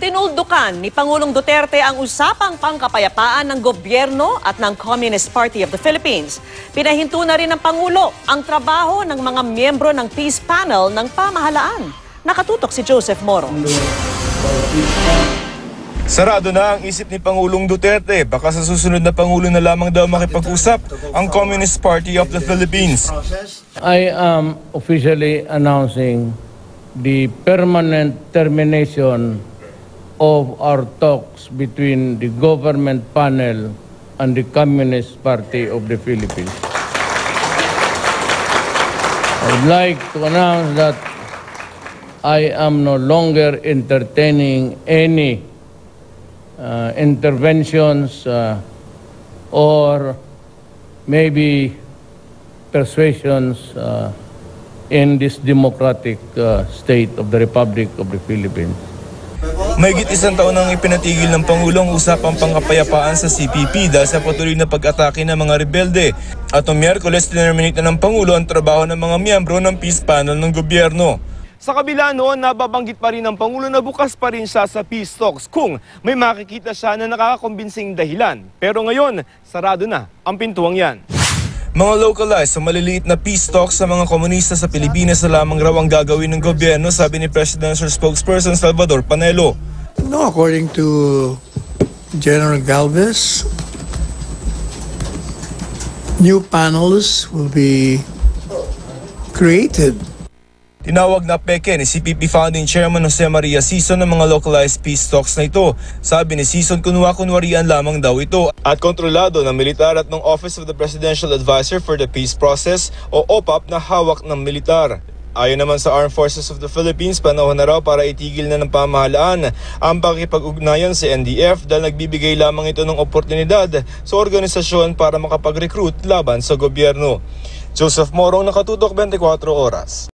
Tinuldukan ni Pangulong Duterte ang usapang pangkapayapaan ng gobyerno at ng Communist Party of the Philippines. Pinahinto na rin ng Pangulo ang trabaho ng mga miyembro ng Peace Panel ng pamahalaan. Nakatutok si Joseph Moro. Sarado na ang isip ni Pangulong Duterte. Baka sa susunod na Pangulo na lamang daw makipag-usap ang Communist Party of the Philippines. I am officially announcing the permanent termination of our talks between the government panel and the Communist Party of the Philippines. I would like to announce that I am no longer entertaining any interventions or maybe persuasions in this democratic state of the Republic of the Philippines. Mahigit isang taon nang ipinatigil ng Pangulong usapang pangkapayapaan sa CPP dahil sa patuloy na pag-atake ng mga rebelde. At noong Miyerkules, tinerminate na ng Pangulo ang trabaho ng mga miyembro ng Peace Panel ng gobyerno. Sa kabila noon, nababanggit pa rin ng Pangulo na bukas pa rin siya sa peace talks kung may makikita siya na nakakakumbinsing dahilan. Pero ngayon, sarado na ang pintuang yan. Mga localized sa maliliit na peace talks sa mga komunista sa Pilipinas na lamang raw ang gagawin ng gobyerno, sabi ni Presidential Spokesperson Salvador Panelo. No, according to General Galvez, new panels will be created. Tinawag na peke ni CPP Founding Chairman Jose Maria Sison ng mga localized peace talks na ito. Sabi ni Sison, kunwa-kunwarian lamang daw ito at kontrolado ng militar at ng Office of the Presidential Advisor for the Peace Process o OPAP na hawak ng militar. Ayon naman sa Armed Forces of the Philippines, panahon na raw para itigil na ng pamahalaan ang pakikipag-ugnayan sa NDF dahil nagbibigay lamang ito ng oportunidad sa organisasyon para makapag-recruit laban sa gobyerno. Joseph Morong, Nakatutok, 24 Oras.